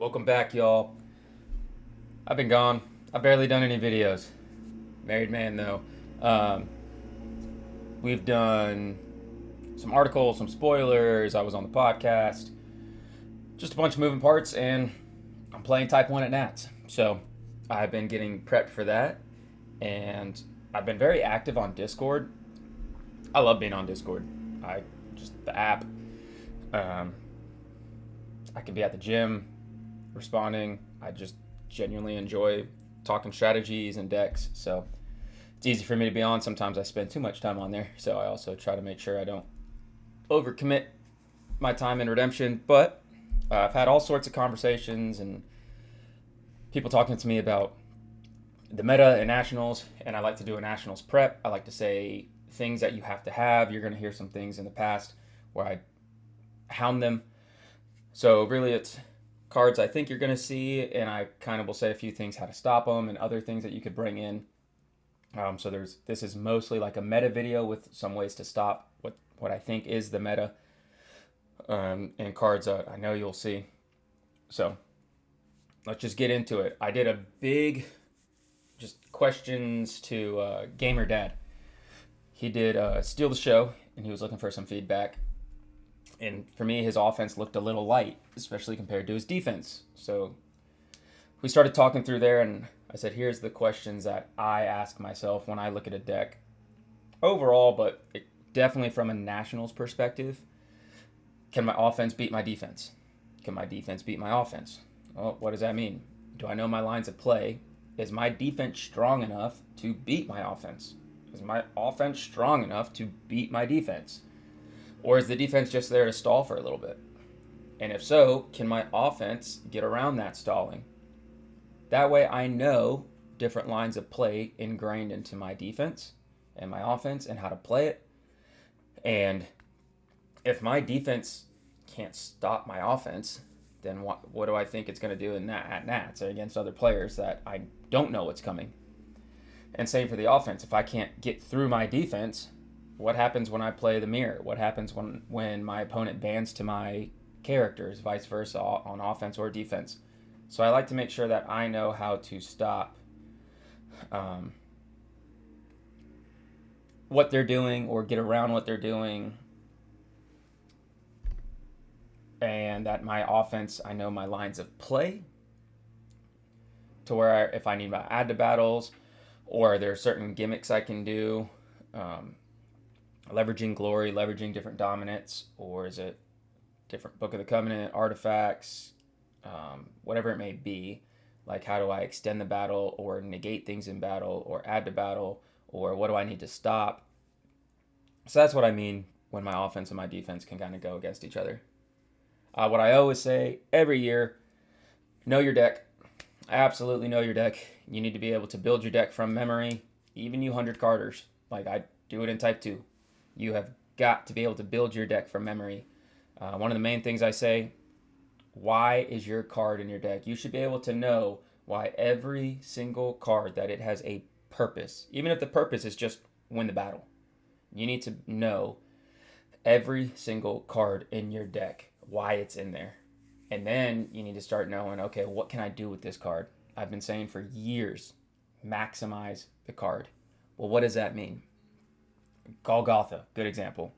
Welcome back, y'all. I've been gone. I've barely done any videos. Married man, though. Um, we've done some articles, some spoilers. I was on the podcast. Just a bunch of moving parts, and I'm playing Type 1 at Nats. So I've been getting prepped for that, and I've been very active on Discord. I love being on Discord. I just, the app. Um, I can be at the gym responding. I just genuinely enjoy talking strategies and decks. So it's easy for me to be on. Sometimes I spend too much time on there. So I also try to make sure I don't overcommit my time in redemption. But I've had all sorts of conversations and people talking to me about the meta and nationals. And I like to do a nationals prep. I like to say things that you have to have. You're going to hear some things in the past where I hound them. So really, it's cards I think you're going to see, and I kind of will say a few things how to stop them and other things that you could bring in. So this is mostly like a meta video with some ways to stop what I think is the meta, and cards I know you'll see. So let's just get into it. I did a big just questions to Gamer Dad. He did steal the show, and he was looking for some feedback. And for me, his offense looked a little light, especially compared to his defense. So we started talking through there, and I said, here's the questions that I ask myself when I look at a deck overall, but definitely from a Nationals perspective. Can my offense beat my defense? Can my defense beat my offense? Well, what does that mean? Do I know my lines of play? Is my defense strong enough to beat my offense? Is my offense strong enough to beat my defense? Or is the defense just there to stall for a little bit? And if so, can my offense get around that stalling? That way I know different lines of play ingrained into my defense and my offense and how to play it. And if my defense can't stop my offense, then what do I think it's going to do at Nats or against other players that I don't know what's coming? And same for the offense. If I can't get through my defense, what happens when I play the mirror? What happens when my opponent bans to my characters, vice versa, on offense or defense? So I like to make sure that I know how to stop what they're doing or get around what they're doing, and that my offense, I know my lines of play to where if I need to add to battles or there are certain gimmicks I can do, leveraging glory, leveraging different dominants, or is it different Book of the Covenant, artifacts, whatever it may be. Like how do I extend the battle or negate things in battle or add to battle, or what do I need to stop? So that's what I mean when my offense and my defense can kind of go against each other. What I always say every year, know your deck. Absolutely know your deck. You need to be able to build your deck from memory, even you 100 carders. Like I do it in Type 2. You have got to be able to build your deck from memory. One of the main things I say, why is your card in your deck? You should be able to know why every single card, that it has a purpose. Even if the purpose is just win the battle. You need to know every single card in your deck, why it's in there. And then you need to start knowing, okay, what can I do with this card? I've been saying for years, maximize the card. Well, what does that mean? Golgotha, good example.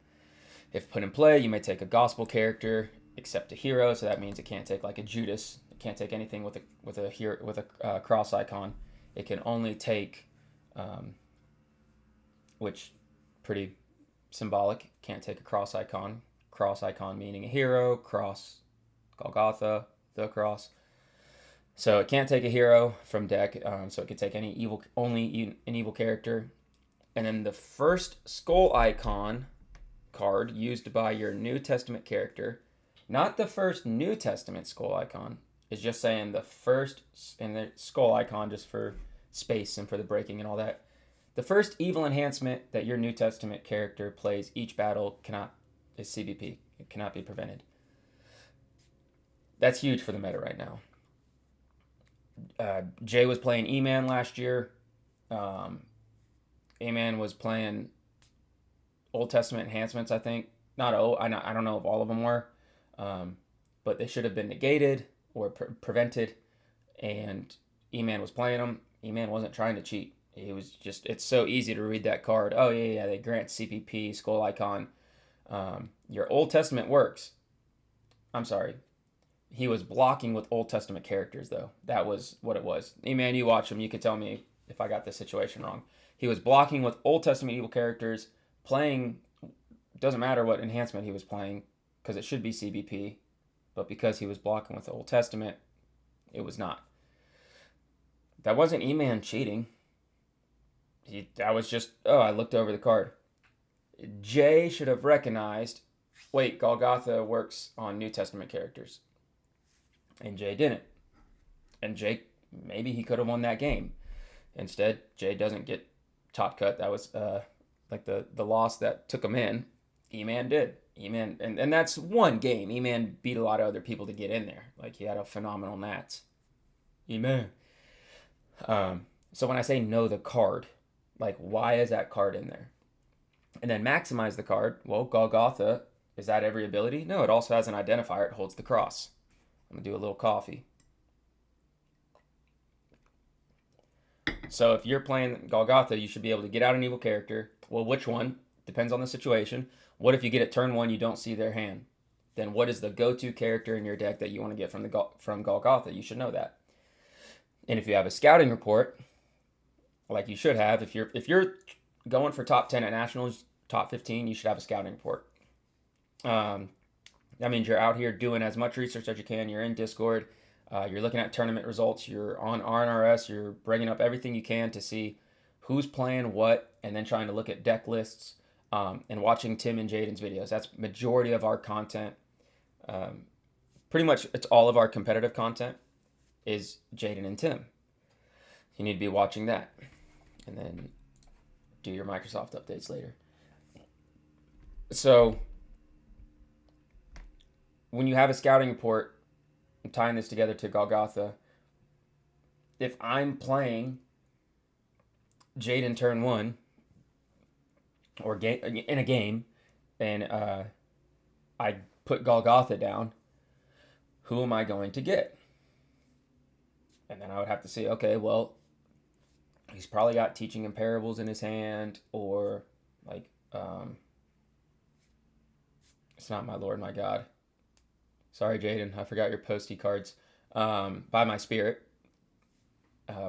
If put in play, you may take a gospel character, except a hero, so that means it can't take like a Judas. It can't take anything with a hero with a cross icon. It can only take, which pretty symbolic. Can't take a cross icon. Cross icon meaning a hero. Cross, Golgotha, the cross. So it can't take a hero from deck. So it could take only an evil character. And then the first skull icon card used by your New Testament character, not the first New Testament skull icon, is just saying the first, and the skull icon just for space and for the breaking and all that. The first evil enhancement that your New Testament character plays each battle is CBP. It cannot be prevented. That's huge for the meta right now. Jay was playing E-Man last year. A-Man was playing Old Testament enhancements, I think. I don't know if all of them were, but they should have been negated or prevented, and E-Man was playing them. E-Man wasn't trying to cheat. He was just, it's so easy to read that card. Oh, yeah, they grant CPP, skull icon. Your Old Testament works. I'm sorry. He was blocking with Old Testament characters, though. That was what it was. E-Man, you watch him, you could tell me if I got this situation wrong. He was blocking with Old Testament evil characters, playing, doesn't matter what enhancement he was playing, because it should be CBP, but because he was blocking with the Old Testament, it was not. That wasn't E-Man cheating. That was just, oh, I looked over the card. Jay should have recognized, wait, Golgotha works on New Testament characters. And Jay didn't. And Jay, maybe he could have won that game. Instead, Jay doesn't get top cut. That was like the loss that took him in. E-Man did. E-Man, and that's one game. E-Man beat a lot of other people to get in there. Like, he had a phenomenal Nats. E-Man. So when I say know the card, like, why is that card in there? And then maximize the card. Well, Golgotha, is that every ability? No, it also has an identifier. It holds the cross. I'm going to do a little coffee. So if you're playing Golgotha, you should be able to get out an evil character. Well, which one? Depends on the situation. What if you get it turn one, you don't see their hand? Then what is the go-to character in your deck that you want to get from Golgotha? You should know that. And if you have a scouting report, like you should have, if you're going for top 10 at nationals, top 15, you should have a scouting report. That means you're out here doing as much research as you can. You're in Discord. You're looking at tournament results. You're on RNRS. You're bringing up everything you can to see who's playing what, and then trying to look at deck lists and watching Tim and Jaden's videos. That's majority of our content. Pretty much, it's all of our competitive content is Jaden and Tim. You need to be watching that, and then do your Microsoft updates later. So when you have a scouting report, I'm tying this together to Golgotha. If I'm playing Jaden turn one, or in a game, and I put Golgotha down, who am I going to get? And then I would have to say, okay, well, he's probably got Teaching in Parables in his hand, or like, it's not My Lord, My God. Sorry, Jaden, I forgot your posty cards. By My Spirit,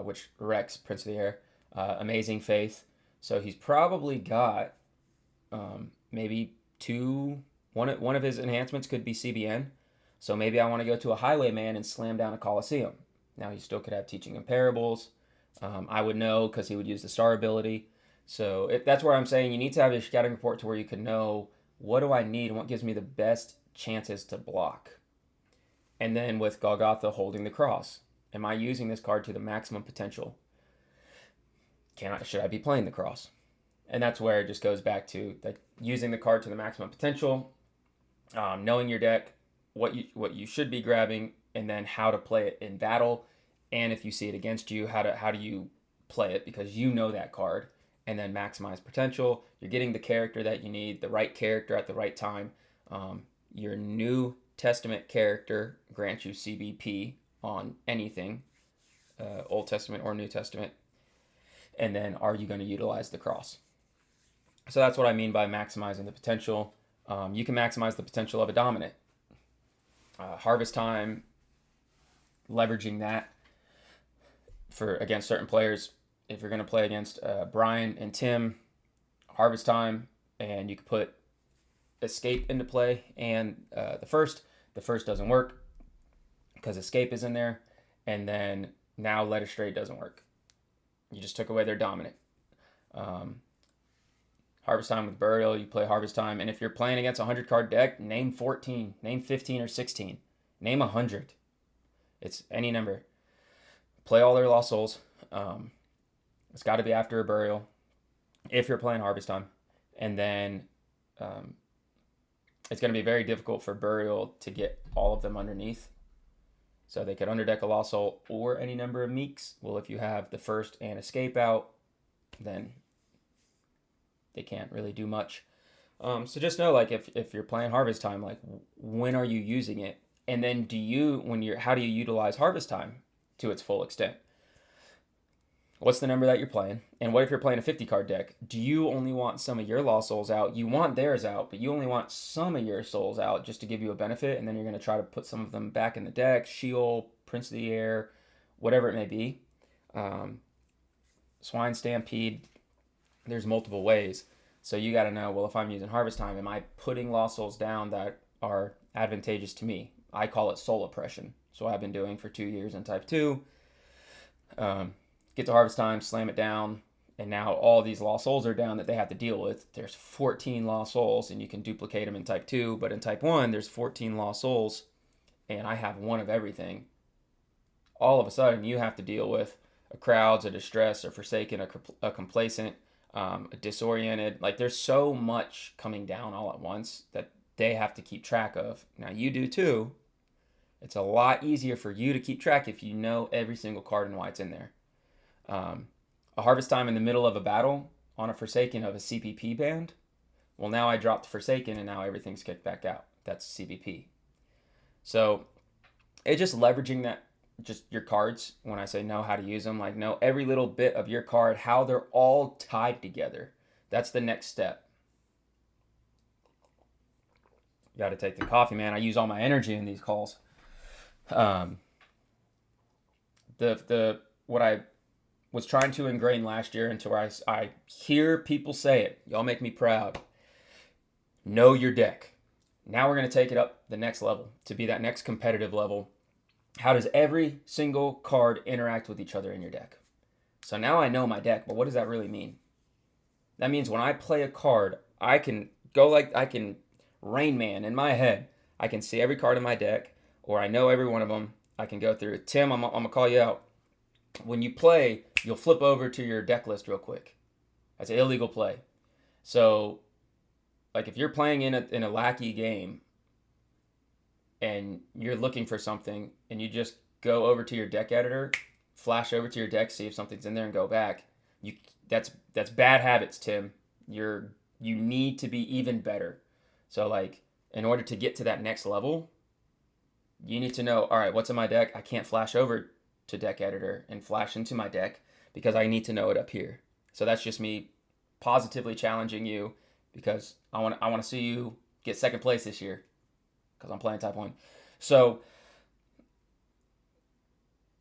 which Rex, Prince of the Air, Amazing Faith. So he's probably got maybe one of his enhancements could be CBN. So maybe I want to go to a Highwayman and slam down a Coliseum. Now he still could have Teaching in Parables. I would know because he would use the star ability. So that's where I'm saying you need to have a scouting report to where you can know what do I need and what gives me the best chances to block. And then with Golgotha holding the cross, am I using this card to the maximum potential? Should I be playing the cross? And that's where it just goes back to like using the card to the maximum potential, knowing your deck, what you should be grabbing, and then how to play it in battle. And if you see it against you, how do you play it, because you know that card, and then maximize potential. You're getting the character that you need, the right character at the right time. Your New Testament character grants you CBP on anything, Old Testament or New Testament. And then are you going to utilize the cross? So that's what I mean by maximizing the potential. You can maximize the potential of a dominant. Harvest Time, leveraging that for against certain players. If you're going to play against Brian and Tim, Harvest Time, and you can put Escape into play, and the first doesn't work because Escape is in there, and then now Led Astray doesn't work. You just took away their dominant. Harvest Time with Burial, you play Harvest Time, and if you're playing against a 100-card deck, name 14, name 15 or 16, name 100. It's any number. Play all their Lost Souls. It's got to be after a Burial if you're playing Harvest Time. And then it's going to be very difficult for Burial to get all of them underneath. So they could underdeck a Lost Soul or any number of Meeks. Well, if you have the first and Escape out, then they can't really do much. So just know, like, if you're playing Harvest Time, like, when are you using it? And then how do you utilize harvest time to its full extent? What's the number that you're playing? And what if you're playing a 50 card deck? Do you only want some of your Lost Souls out? You want theirs out, but you only want some of your souls out just to give you a benefit, and then you're going to try to put some of them back in the deck, Sheol, Prince of the Air, whatever it may be. Swine Stampede, there's multiple ways. So you got to know, well, if I'm using Harvest Time, am I putting Lost Souls down that are advantageous to me? I call it soul oppression. So I've been doing for 2 years in Type 2. Get to Harvest Time, slam it down, and now all these Lost Souls are down that they have to deal with. There's 14 Lost Souls, and you can duplicate them in Type 2, but in Type 1, there's 14 Lost Souls, and I have one of everything. All of a sudden, you have to deal with a crowds, a distress, a forsaken, a complacent, a disoriented. Like, there's so much coming down all at once that they have to keep track of. Now, you do too. It's a lot easier for you to keep track if you know every single card and why it's in there. A Harvest Time in the middle of a battle on a Forsaken of a CPP band. Well, now I dropped the Forsaken and now everything's kicked back out. That's CPP. So it's just leveraging that, just your cards. When I say know how to use them, like know every little bit of your card, how they're all tied together. That's the next step. You got to take the coffee, man. I use all my energy in these calls. What I was trying to ingrain last year into where I hear people say it. Y'all make me proud. Know your deck. Now we're going to take it up the next level to be that next competitive level. How does every single card interact with each other in your deck? So now I know my deck, but what does that really mean? That means when I play a card, I can Rain Man in my head. I can see every card in my deck, or I know every one of them. I can go through. Tim, I'm going to call you out. When you play, you'll flip over to your deck list real quick. That's an illegal play. So, like if you're playing in a lackey game and you're looking for something and you just go over to your deck editor, flash over to your deck, see if something's in there and go back, that's bad habits, Tim. You need to be even better. So like in order to get to that next level, you need to know, all right, what's in my deck? I can't flash over to deck editor and flash into my deck because I need to know it up here. So that's just me positively challenging you because I want to see you get second place this year because I'm playing Type 1. So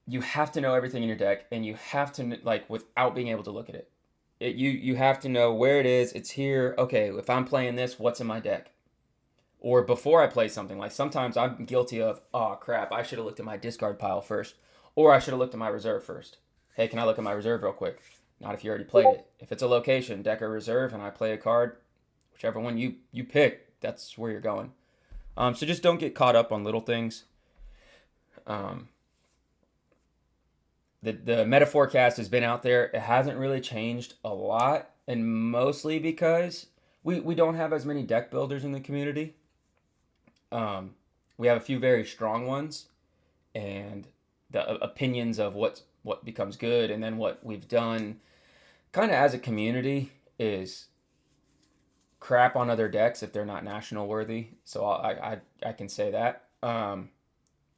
you have to know everything in your deck, and you have to, like, without being able to look at it. You have to know where it is. It's here. Okay, if I'm playing this, what's in my deck? Or before I play something, like sometimes I'm guilty of, oh crap, I should have looked at my discard pile first. Or I should have looked at my reserve first. Hey, can I look at my reserve real quick? Not if you already played it. If it's a location, deck or reserve, and I play a card, whichever one you pick, that's where you're going. So just don't get caught up on little things. The meta forecast has been out there. It hasn't really changed a lot, and mostly because we don't have as many deck builders in the community. We have a few very strong ones, and the opinions of what becomes good, and then what we've done kind of as a community is crap on other decks if they're not national worthy. So I can say that.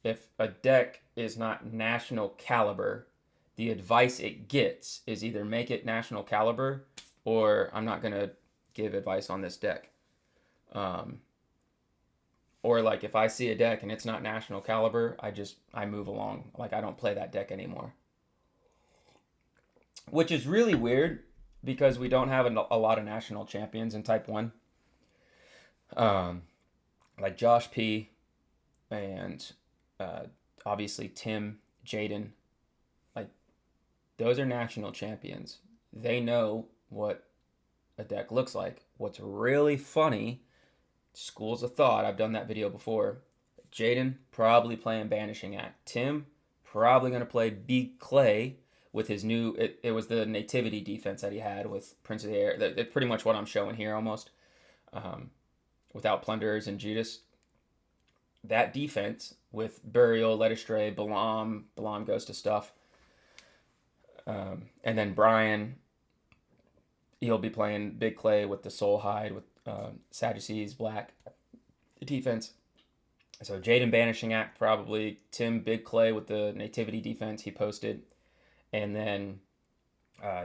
If a deck is not national caliber, the advice it gets is either make it national caliber or I'm not going to give advice on this deck. Or like if I see a deck and it's not national caliber, I move along. Like I don't play that deck anymore. Which is really weird because we don't have a lot of national champions in Type 1. Like Josh P. and obviously Tim, Jaden. Like those are national champions. They know what a deck looks like. What's really funny, schools of thought, I've done that video before. Jaden probably playing Banishing Act. Tim probably going to play Big Clay with his new, it was the nativity defense that he had with Prince of the Air. It's pretty much what I'm showing here almost. Without Plunderers and Judas. That defense with Burial, Led Astray, Balaam goes to stuff. And then Brian, he'll be playing Big Clay with the Soul Hide with Sadducees, Black defense. So Jaden Banishing Act probably, Tim Big Clay with the Nativity defense he posted, and then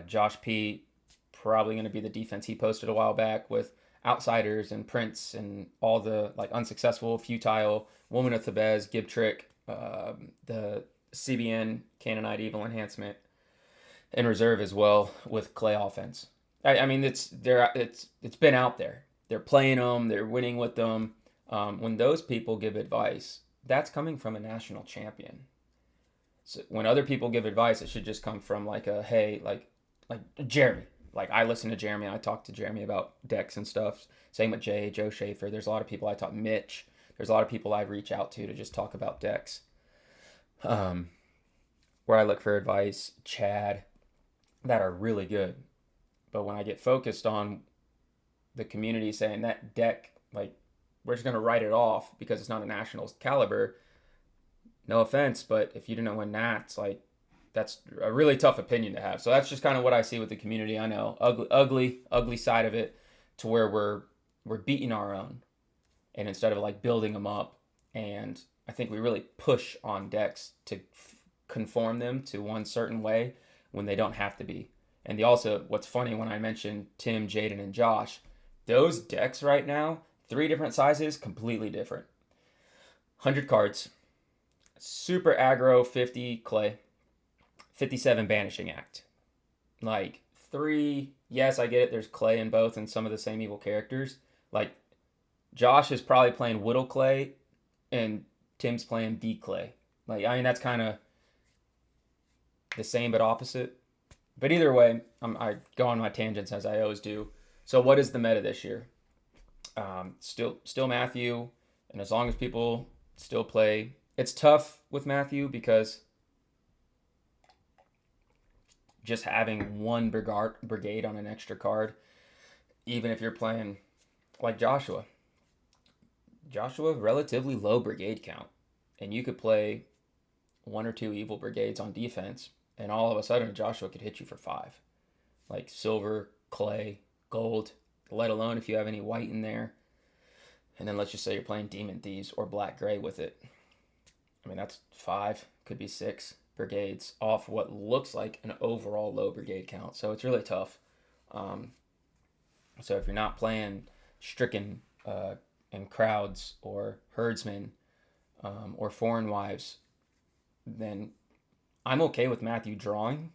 Josh P probably going to be the defense he posted a while back with Outsiders and Prince and all the like unsuccessful, futile, Woman of Thebes, Gib Trick, the CBN Canaanite Evil Enhancement in reserve as well with Clay offense. I mean it's been out there. They're playing them. They're winning with them. When those people give advice, that's coming from a national champion. So when other people give advice, it should just come from like a hey, like Jeremy. Like I listen to Jeremy. I talk to Jeremy about decks and stuff. Same with Joe Schaefer. There's a lot of people I talk. Mitch. There's a lot of people I reach out to just talk about decks. Um, where I look for advice, Chad, that are really good. But when I get focused on the community saying that deck, like we're just gonna write it off because it's not a national caliber. No offense, but if you didn't know when Nats, like that's a really tough opinion to have. So that's just kind of what I see with the community. I know ugly side of it, to where we're beating our own, and instead of like building them up, and I think we really push on decks to conform them to one certain way when they don't have to be. And also, what's funny when I mentioned Tim, Jaden, and Josh, those decks right now, 3 different sizes, completely different. 100 cards, super aggro, 50 Clay, 57 Banishing Act. Like 3, yes, I get it. There's Clay in both and some of the same evil characters. Like Josh is probably playing Whittle Clay and Tim's playing D Clay. Like, I mean, that's kind of the same but opposite. But either way, I go on my tangents as I always do. So what is the meta this year? Still Matthew, and as long as people still play, it's tough with Matthew because just having one brigade on an extra card, even if you're playing like Joshua, relatively low brigade count, and you could play 1 or 2 evil brigades on defense, and all of a sudden Joshua could hit you for 5, like silver, clay, gold, let alone if you have any white in there. And then let's just say you're playing Demon Thieves or Black Gray with it. I mean, that's 5, could be 6 brigades off what looks like an overall low brigade count. So it's really tough. So if you're not playing Stricken and Crowds or Herdsmen or Foreign Wives, then I'm okay with Matthew drawing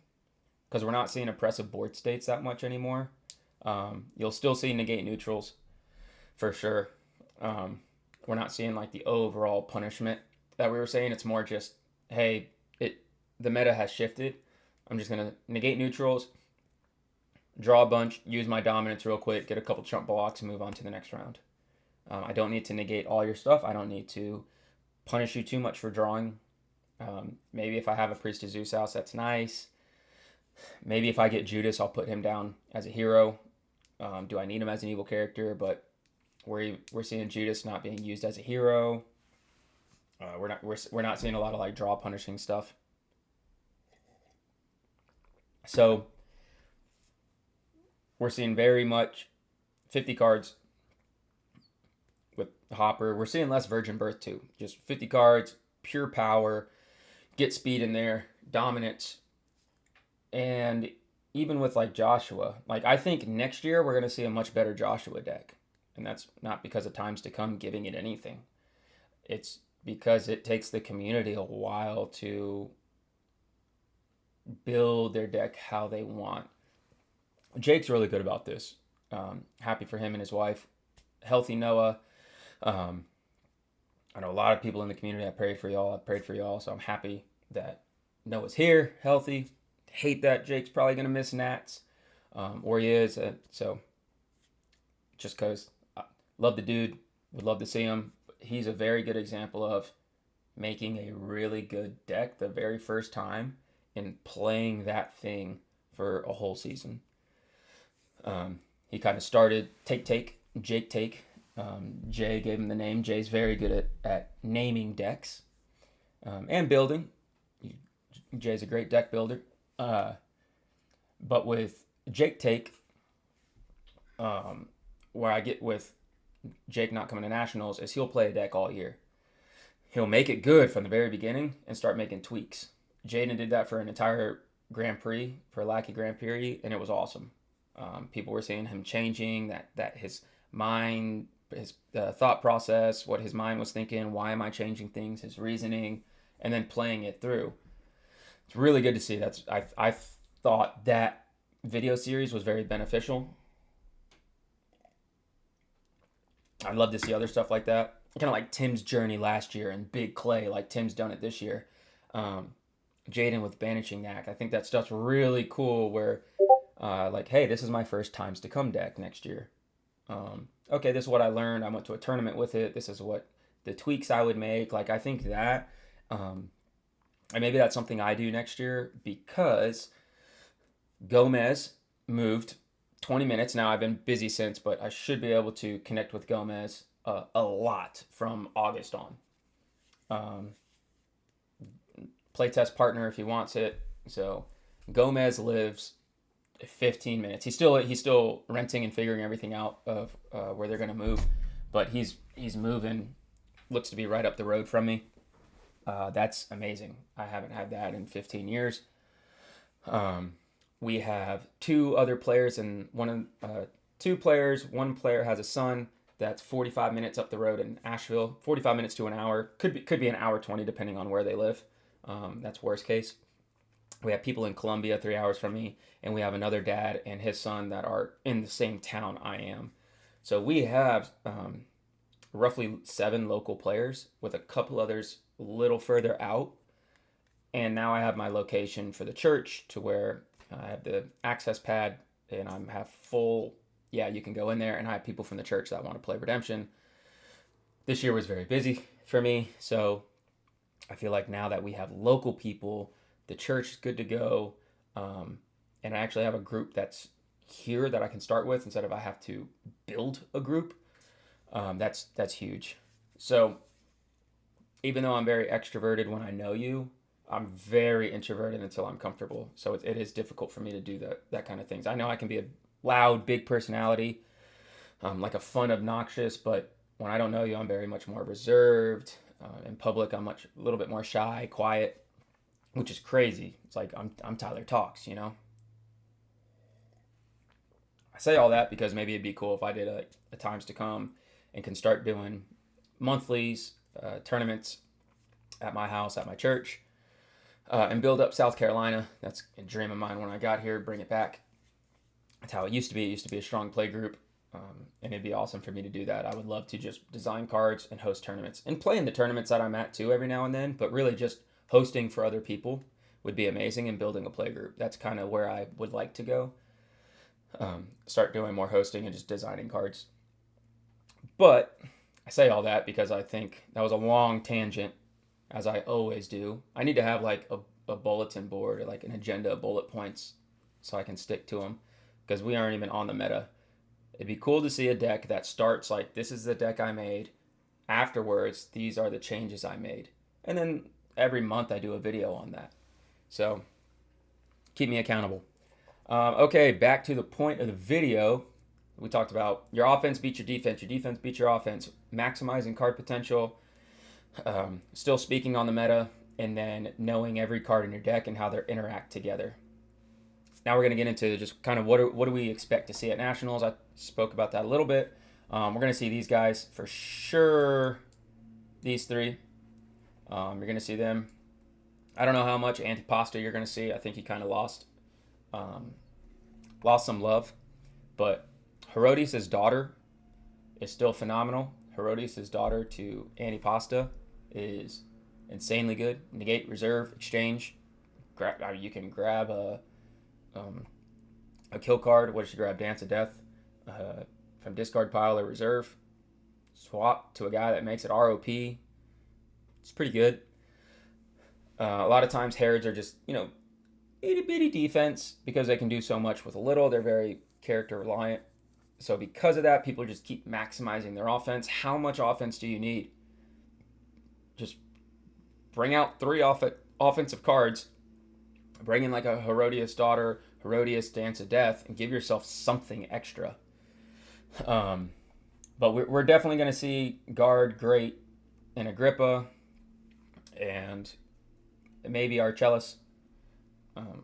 because we're not seeing oppressive board states that much anymore. You'll still see negate neutrals for sure. We're not seeing like the overall punishment that we were saying. It's more just, hey, the meta has shifted. I'm just gonna negate neutrals, draw a bunch, use my dominance real quick, get a couple trump blocks, and move on to the next round. I don't need to negate all your stuff. I don't need to punish you too much for drawing. Maybe if I have a Priest of Zeus house, that's nice. Maybe if I get Judas, I'll put him down as a hero. Do I need him as an evil character? But we're seeing Judas not being used as a hero. We're not seeing a lot of like draw punishing stuff. So we're seeing very much 50 cards with Hopper. We're seeing less Virgin Birth too. Just 50 cards, pure power, get speed in there, dominance. And even with like Joshua, like I think next year we're going to see a much better Joshua deck. And that's not because of times to come giving it anything. It's because it takes the community a while to build their deck how they want. Jake's really good about this. Happy for him and his wife. Healthy Noah. I know a lot of people in the community. I prayed for y'all. So I'm happy that Noah's here, healthy. Hate that Jake's probably going to miss Nats. Or he is. So just because I love the dude. Would love to see him. He's a very good example of making a really good deck the very first time and playing that thing for a whole season. He kind of started Jake Take. Jay gave him the name. Jay's very good at naming decks and building. Jay's a great deck builder. But with Jake Take, where I get with Jake not coming to nationals is he'll play a deck all year. he'll make it good from the very beginning and start making tweaks. Jaden did that for an entire Grand Prix, for Lackey Grand Prix, and it was awesome. People were seeing him changing, that his mind, his thought process, what his mind was thinking, why am I changing things, his reasoning, and then playing it through. It's really good to see. I thought that video series was very beneficial. I'd love to see other stuff like that. Kind of like Tim's journey last year and Big Clay, like Tim's done it this year. Jaden with Banishing Knack. I think that stuff's really cool where, like, hey, this is my first Times to Come deck next year. Okay, this is what I learned. I went to a tournament with it. This is what the tweaks I would make. Like, I think that, and maybe that's something I do next year because Gomez moved 20 minutes. Now I've been busy since, but I should be able to connect with Gomez a lot from August on. Playtest partner if he wants it. So Gomez lives 15 minutes. He's still renting and figuring everything out of where they're gonna move, but he's moving. Looks to be right up the road from me. That's amazing. I haven't had that in 15 years. We have two other players and two players. One player has a son that's 45 minutes up the road in Asheville. 45 minutes to an hour. Could be an hour 20 depending on where they live. That's worst case. We have people in Columbia 3 hours from me, and we have another dad and his son that are in the same town I am. So we have roughly 7 local players with a couple others a little further out. And now I have my location for the church to where I have the access pad and I have full, yeah, you can go in there, and I have people from the church that want to play Redemption. This year was very busy for me, so I feel like now that we have local people, the church is good to go, and I actually have a group that's here that I can start with instead of I have to build a group. That's huge. So even though I'm very extroverted when I know you, I'm very introverted until I'm comfortable. So it is difficult for me to do that kind of things. I know I can be a loud, big personality, like a fun, obnoxious, but when I don't know you, I'm very much more reserved. In public, I'm a little bit more shy, quiet, which is crazy. It's like I'm Tyler Talks, you know. I say all that because maybe it'd be cool if I did a Times to Come and can start doing monthlies, tournaments at my house, at my church, and build up South Carolina. That's a dream of mine when I got here. Bring it back. That's how it used to be. It used to be a strong play group. And it'd be awesome for me to do that. I would love to just design cards and host tournaments and play in the tournaments that I'm at too every now and then, but really just hosting for other people would be amazing, and building a play group. That's kind of where I would like to go. Start doing more hosting and just designing cards. But I say all that because I think that was a long tangent, as I always do. I need to have like a bulletin board or like an agenda of bullet points so I can stick to them, because we aren't even on the meta. It'd be cool to see a deck that starts like, this is the deck I made. Afterwards, these are the changes I made. And then every month I do a video on that. So keep me accountable. Okay, back to the point of the video. We talked about your offense beats your defense beats your offense, maximizing card potential, still speaking on the meta, and then knowing every card in your deck and how they interact together. Now we're going to get into just kind of what do we expect to see at Nationals. I spoke about that a little bit. We're going to see these guys for sure. These 3. You're going to see them. I don't know how much Antipasta you're going to see. I think he kind of lost some love. But Herodias' daughter is still phenomenal. Herodias' daughter to Antipasta is insanely good. Negate, reserve, exchange. You can grab a kill card. What did she grab? Dance of Death from discard pile or reserve. Swap to a guy that makes it ROP. It's pretty good. A lot of times Herds are just, itty bitty defense because they can do so much with a little. They're very character reliant. So because of that, people just keep maximizing their offense. How much offense do you need? Just bring out 3 offensive cards. Bring in like a Herodias' daughter, Herodias, Dance of Death, and give yourself something extra. But we're definitely going to see Guard great in Agrippa. and maybe Archelaus,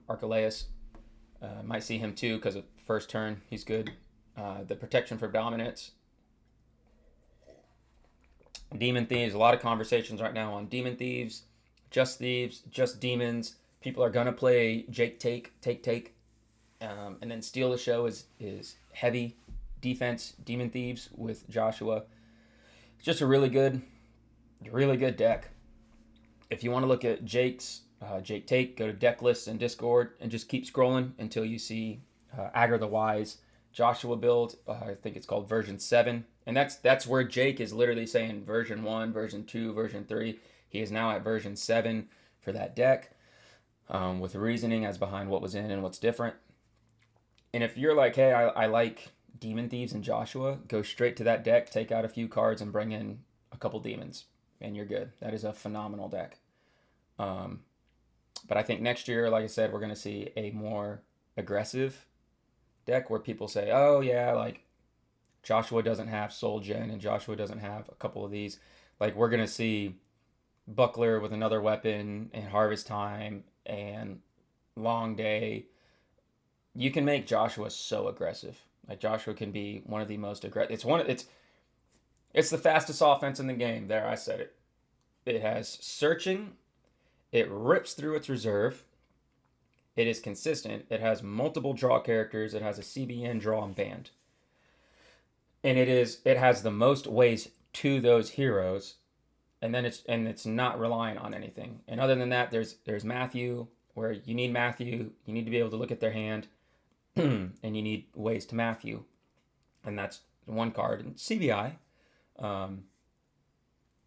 Archelaus. Might see him too because of first turn. He's good. The protection for dominance. Demon Thieves. A lot of conversations right now on Demon Thieves, just demons. People are gonna play Jake take, and then Steal the Show is heavy defense Demon Thieves with Joshua. It's just a really good deck. If you want to look at Jake take, go to deck lists and Discord and just keep scrolling until you see Agar the Wise Joshua build. I think it's called version 7, and that's where Jake is literally saying version 1, version 2, version 3. He is now at version 7 for that deck, with reasoning as behind what was in and what's different. And if you're like, hey, I like Demon Thieves and Joshua, go straight to that deck, take out a few cards, and bring in a couple demons, and you're good. That is a phenomenal deck. But I think next year, like I said, we're going to see a more aggressive deck where people say, oh, yeah, like Joshua doesn't have Soul Gen and Joshua doesn't have a couple of these. Like, we're going to see Buckler with another weapon and Harvest Time and Long Day. You can make Joshua so aggressive. Like, Joshua can be one of the most aggressive. It's the fastest offense in the game. There, I said it. It has searching. It rips through its reserve. It is consistent. It has multiple draw characters. It has a CBN draw and band. And it has the most ways to those heroes. And then it's not relying on anything. And other than that, there's Matthew, where you need Matthew. You need to be able to look at their hand. And you need ways to Matthew. And that's one card. And CBI.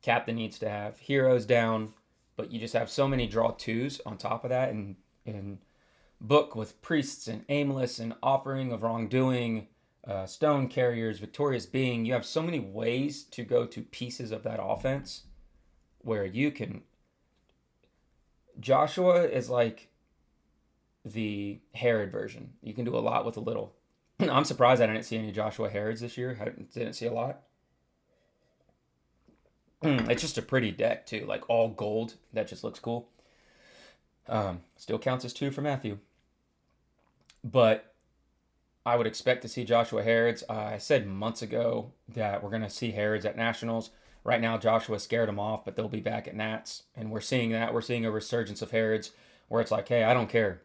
Captain needs to have heroes down. But you just have so many draw 2s on top of that. And book with priests and aimless and offering of wrongdoing, stone carriers, victorious being. You have so many ways to go to pieces of that offense where you can. Joshua is like the Herod version. You can do a lot with a little. I'm surprised I didn't see any Joshua Herods this year. I didn't see a lot. It's just a pretty deck too, like all gold. That just looks cool. Still counts as 2 for Matthew. But I would expect to see Joshua Herods. I said months ago that we're going to see Herods at Nationals. Right now, Joshua scared them off, but they'll be back at Nats. And we're seeing that. We're seeing a resurgence of Herods where it's like, hey, I don't care.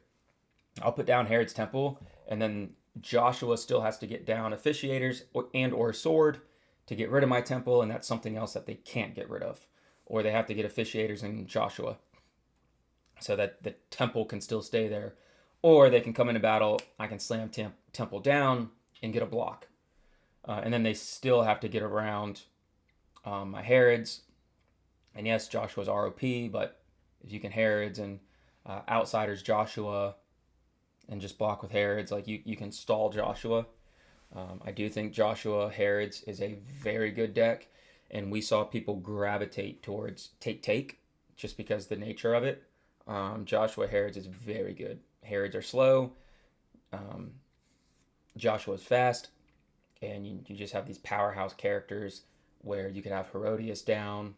I'll put down Herod's Temple, and then Joshua still has to get down officiators or sword to get rid of my temple, and that's something else that they can't get rid of. Or they have to get officiators in Joshua so that the temple can still stay there. Or they can come into battle, I can slam temple down and get a block. And then they still have to get around my Herods. And yes, Joshua's ROP, but if you can Herods and Outsiders Joshua and just block with Herods, like you can stall Joshua. I do think Joshua Herods is a very good deck. And we saw people gravitate towards take just because the nature of it. Joshua Herods is very good. Herods are slow. Joshua's fast. And you just have these powerhouse characters where you can have Herodias down.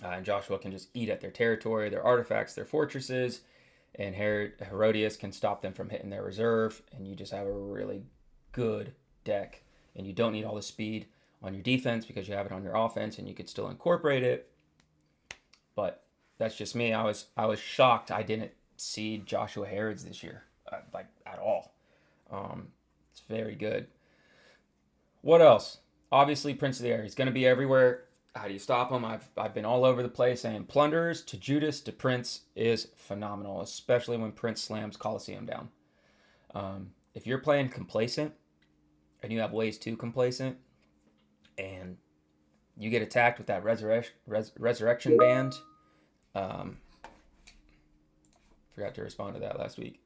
And Joshua can just eat at their territory, their artifacts, their fortresses. And Herodias can stop them from hitting their reserve. And you just have a really good deck. And you don't need all the speed on your defense because you have it on your offense. And you could still incorporate it. But that's just me. I was shocked I didn't see Joshua Herods this year, like at all. It's very good. What else? Obviously, Prince of the Air. He's going to be everywhere. How do you stop him? I've been all over the place saying Plunderers to Judas to Prince is phenomenal, especially when Prince slams Coliseum down. If you're playing Complacent and you have ways to Complacent and you get attacked with that Resurrection Band, forgot to respond to that last week.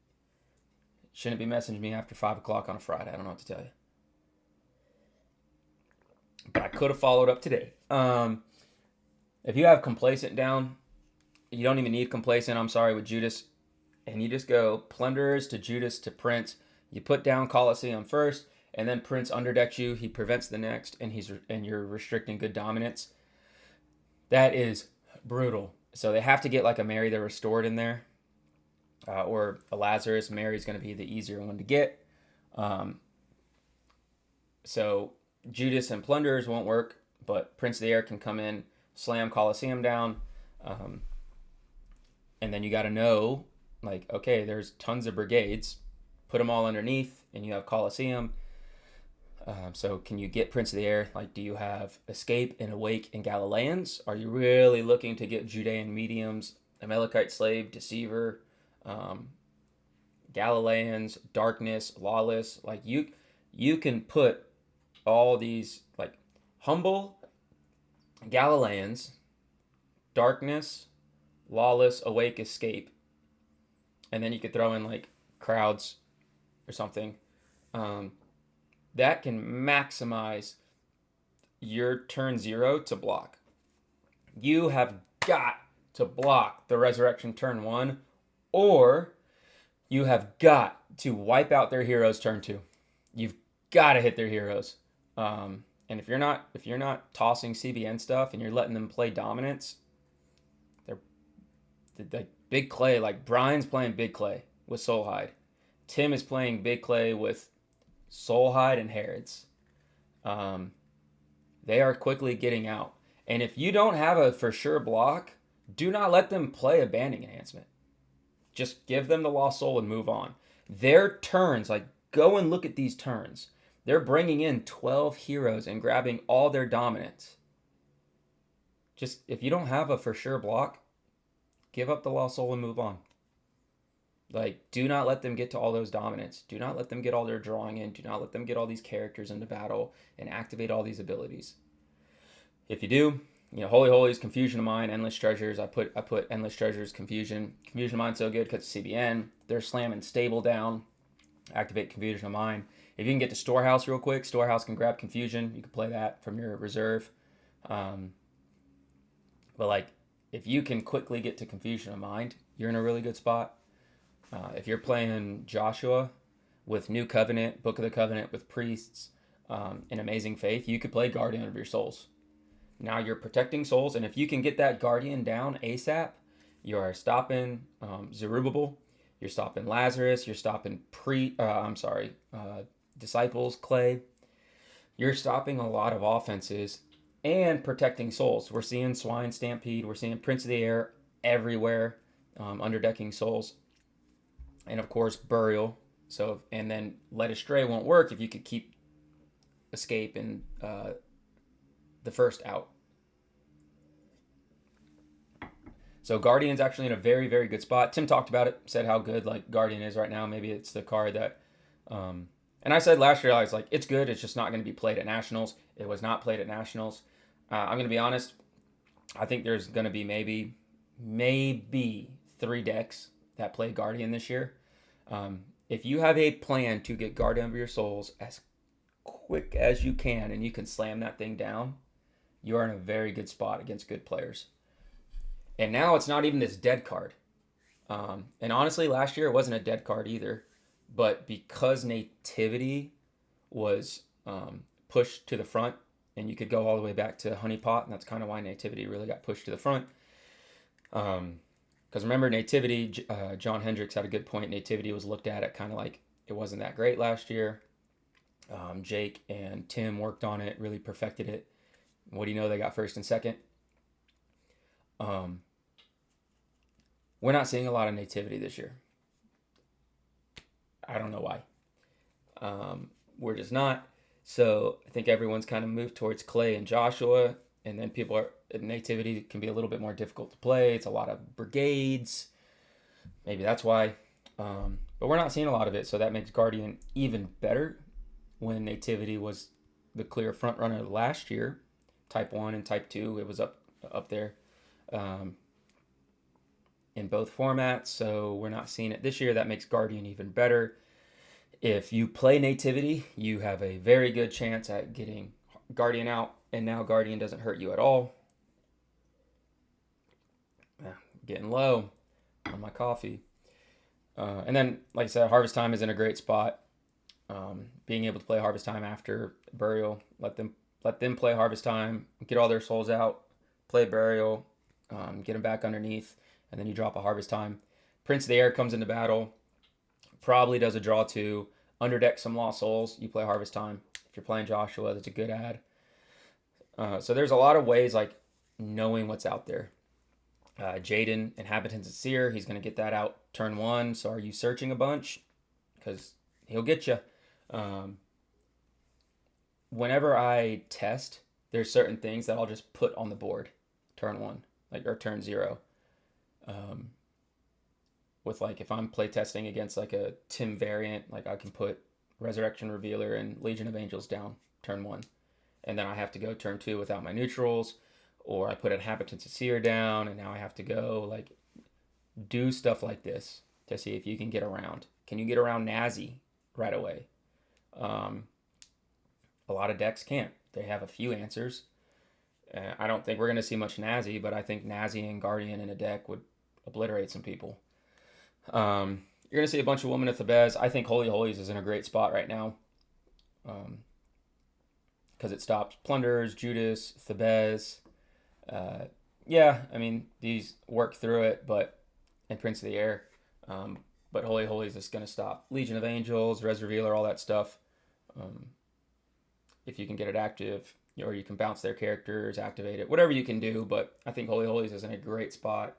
Shouldn't be messaging me after 5 o'clock on a Friday. I don't know what to tell you. But I could have followed up today. If you have Complacent down, you don't even need Complacent, I'm sorry, with Judas. And you just go Plunderers to Judas to Prince. You put down Coliseum first, and then Prince underdecks you. He prevents the next, and you're restricting good dominance. That is brutal. So they have to get like a Mary the Restored in there, or a Lazarus. Mary's going to be the easier one to get. Um, so Judas and Plunderers won't work, but Prince of the Air can come in, slam Colosseum down. Um, and then you got to know, like, okay, there's tons of brigades. Put them all underneath, and you have Colosseum. So can you get Prince of the Air? Like, do you have Escape and Awake and Galileans? Are you really looking to get Judean mediums, Amalekite Slave, Deceiver, um, Galileans, Darkness, Lawless? Like you can put all these like Humble, Galileans, Darkness, Lawless, Awake, Escape, and then you could throw in like Crowds or something. Um, that can maximize your turn 0 to block. You have got to block the Resurrection turn 1, or you have got to wipe out their heroes turn 2. You've got to hit their heroes. And if you're not tossing CBN stuff and you're letting them play dominance, they're like Big Clay. Like Brian's playing Big Clay with Soulhide. Tim is playing Big Clay with Soulhide and Herods. They are quickly getting out. And if you don't have a for sure block, do not let them play a banding enhancement. Just give them the Lost Soul and move on. Their turns, like go and look at these turns. They're bringing in 12 heroes and grabbing all their dominance. Just if you don't have a for sure block, give up the Lost Soul and move on. Like, do not let them get to all those dominants. Do not let them get all their drawing in. Do not let them get all these characters into battle and activate all these abilities. If you do, Holy Holies, Confusion of Mind, Endless Treasures. I put Endless Treasures, Confusion. Confusion of Mind so good because it's CBN. They're slamming Stable down. Activate Confusion of Mind. If you can get to Storehouse real quick, Storehouse can grab Confusion. You can play that from your reserve. But like, if you can quickly get to Confusion of Mind, you're in a really good spot. If you're playing Joshua with New Covenant, Book of the Covenant with Priests, and Amazing Faith, you could play Guardian of your Souls. Now you're protecting souls, and if you can get that Guardian down ASAP, you are stopping Zerubbabel, you're stopping Lazarus, you're stopping Disciples, Clay. You're stopping a lot of offenses and protecting souls. We're seeing Swine Stampede, we're seeing Prince of the Air everywhere, underdecking souls. And of course, Burial. So, and then Led Astray won't work if you could keep Escape and the first out. So Guardian's actually in a very, very good spot. Tim talked about it, said how good like Guardian is right now. Maybe it's the card that, and I said last year, I was like, it's good. It's just not going to be played at Nationals. It was not played at Nationals. I'm going to be honest. I think there's going to be maybe 3 decks that play Guardian this year. If you have a plan to get Guardian of your Souls as quick as you can and you can slam that thing down, you are in a very good spot against good players. And now it's not even this dead card. And honestly, last year it wasn't a dead card either. But because Nativity was pushed to the front, and you could go all the way back to Honeypot, and that's kind of why Nativity really got pushed to the front. Because remember, Nativity, John Hendricks had a good point. Nativity was looked at kind of like it wasn't that great last year. Jake and Tim worked on it, really perfected it. What do you know? They got first and second. We're not seeing a lot of Nativity this year. I don't know why. We're just not. So I think everyone's kind of moved towards Clay and Joshua, and then Nativity can be a little bit more difficult to play. It's a lot of brigades. Maybe that's why. But we're not seeing a lot of it, so that makes Guardian even better. When Nativity was the clear front runner last year, Type 1 and Type 2, it was up there in both formats, so we're not seeing it this year. That makes Guardian even better. If you play Nativity, you have a very good chance at getting Guardian out, and now Guardian doesn't hurt you at all. Getting low on my coffee. And then, like I said, Harvest Time is in a great spot. Being able to play Harvest Time after Burial, let them play Harvest Time, get all their souls out, play Burial, get him back underneath, and then you drop a Harvest Time. Prince of the Air comes into battle, probably does a draw 2, underdeck some Lost Souls, you play Harvest Time. If you're playing Joshua, that's a good ad. So there's a lot of ways like knowing what's out there. Jaden, Inhabitants of Seer, he's going to get that out turn 1. So are you searching a bunch? Because he'll get you. Whenever I test, there's certain things that I'll just put on the board turn 1, like, or turn 0. With like, if I'm play testing against like a Tim variant, like I can put Resurrection Revealer and Legion of Angels down turn 1. And then I have to go turn 2 without my neutrals, or I put Inhabitants of Seer down, and now I have to go like do stuff like this to see if you can get around. Can you get around Nazi right away? A lot of decks can't. They have a few answers. I don't think we're going to see much Nazi, but I think Nazi and Guardian in a deck would obliterate some people. You're going to see a bunch of Women of Thebes. I think Holy Holies is in a great spot right now. Because it stops Plunderers, Judas, Thebes. Yeah, I mean, these work through it, and Prince of the Air. But Holy Holies is going to stop Legion of Angels, Res Revealer, all that stuff. If you can get it active, or you can bounce their characters, activate it, whatever you can do. But I think Holy Holies is in a great spot.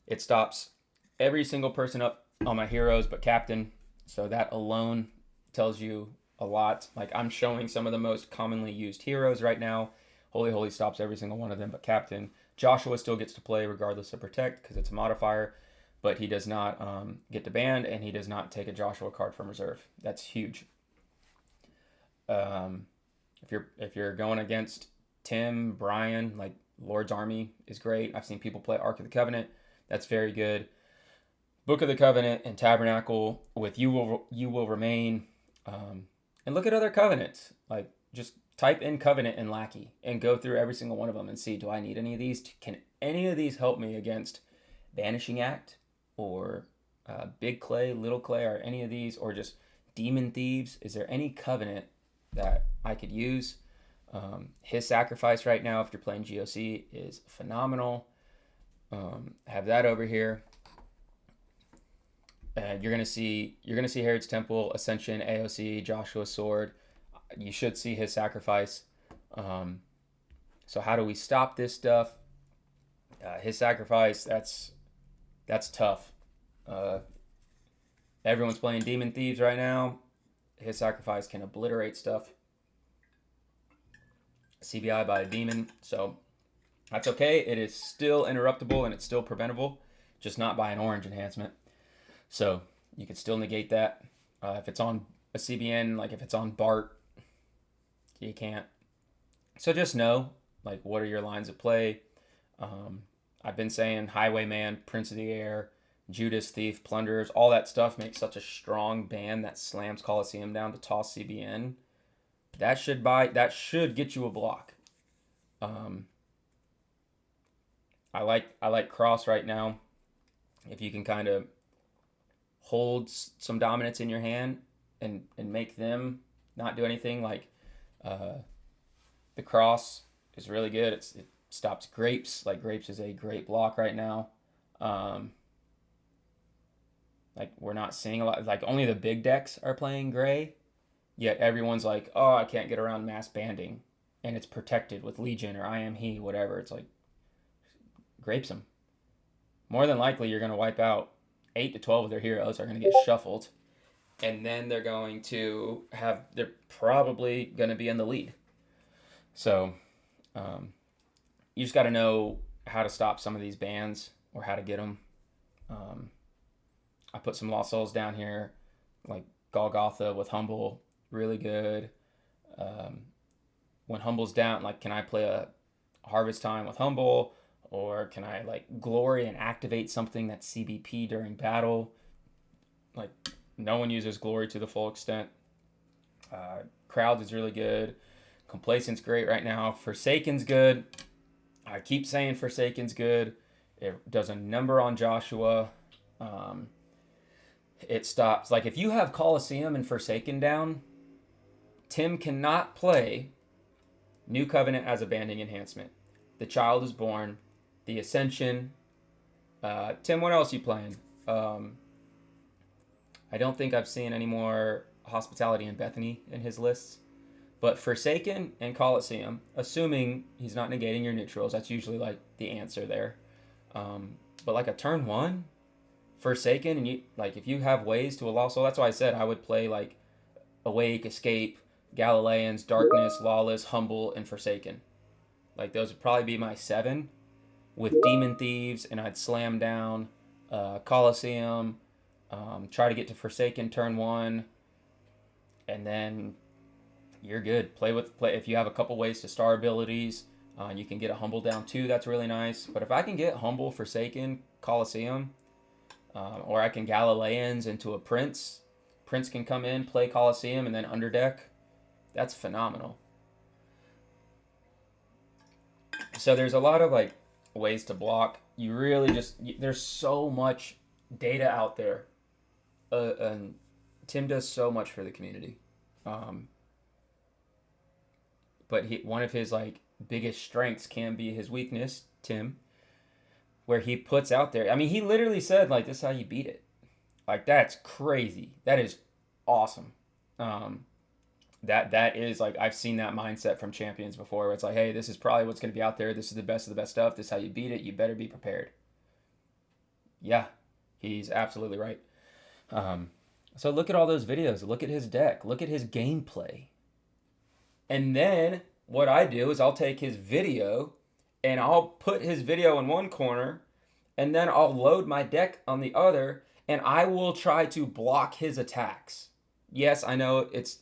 It stops every single person up on my heroes but Captain. So that alone tells you a lot. Like, I'm showing some of the most commonly used heroes right now. Holy Holy stops every single one of them but Captain. Joshua still gets to play regardless of Protect because it's a modifier, but he does not get to ban, and he does not take a Joshua card from reserve. That's huge. If you're going against Tim, Brian, like Lord's Army is great. I've seen people play Ark of the Covenant. That's very good. Book of the Covenant and Tabernacle with You Will Remain. And look at other covenants. Like, just type in Covenant and Lackey and go through every single one of them and see, do I need any of these? Can any of these help me against Banishing Act or Big Clay, Little Clay, or any of these, or just Demon Thieves? Is there any covenant that I could use? His Sacrifice right now, if you're playing GOC, is phenomenal. Have that over here. You're gonna see Herod's Temple, Ascension, AOC, Joshua's Sword. You should see His Sacrifice. So how do we stop this stuff? His Sacrifice, that's tough. Everyone's playing Demon Thieves right now. His Sacrifice can obliterate stuff. CBI by a demon, so that's okay. It is still interruptible and it's still preventable, just not by an orange enhancement. So you can still negate that. If it's on a CBN, like if it's on Bart, you can't. So just know, like, what are your lines of play? I've been saying Highwayman, Prince of the Air, Judas, Thief, Plunderers, all that stuff makes such a strong ban that slams Coliseum down to toss CBN. That should get you a block. I like Cross right now. If you can kind of hold some dominance in your hand and make them not do anything, like the Cross is really good. It stops Grapes. Like, Grapes is a great block right now. Like, we're not seeing a lot. Like, only the big decks are playing gray. Yet everyone's like, oh, I can't get around mass banding. And it's protected with Legion or I Am He, whatever. It's like, Grapes them. More than likely, you're going to wipe out 8 to 12 of their heroes are going to get shuffled. And then they're probably going to be in the lead. So, you just got to know how to stop some of these bans or how to get them. I put some Lost Souls down here, like Golgotha with Humble, really good. When Humble's down, like, can I play a Harvest Time with Humble, or can I like Glory and activate something that's CBP during battle? Like, no one uses Glory to the full extent. Crowd is really good. Complacent's great right now. Forsaken's good. I keep saying Forsaken's good. It does a number on Joshua. It stops. Like, if you have Coliseum and Forsaken down, Tim cannot play New Covenant as a banding enhancement. The Child is Born, The Ascension. Tim, what else are you playing? I don't think I've seen any more Hospitality and Bethany in his lists. But Forsaken and Colosseum, assuming he's not negating your neutrals, that's usually like the answer there. But like a turn one, Forsaken, and you like if you have ways to a lost soul, that's why I said I would play like Awake, Escape, Galileans, Darkness, Lawless, Humble, and Forsaken. Like those would probably be my 7 with Demon Thieves, and I'd slam down Colosseum, try to get to Forsaken turn 1, and then you're good. Play if you have a couple ways to star abilities. You can get a Humble down 2. That's really nice. But if I can get Humble, Forsaken, Colosseum, or I can Galileans into a Prince. Prince can come in, play Colosseum, and then underdeck. That's phenomenal. So there's a lot of like ways to block. You really there's so much data out there, and Tim does so much for the community. But one of his like biggest strengths can be his weakness, Tim, where he puts out there. I mean, he literally said like, "This is how you beat it." Like that's crazy. That is awesome. That is like I've seen that mindset from champions before. Where it's like, hey, this is probably what's going to be out there. This is the best of the best stuff. This is how you beat it. You better be prepared. Yeah, he's absolutely right. So look at all those videos. Look at his deck. Look at his gameplay. And then what I do is I'll take his video and I'll put his video in one corner, and then I'll load my deck on the other, and I will try to block his attacks. Yes, I know it's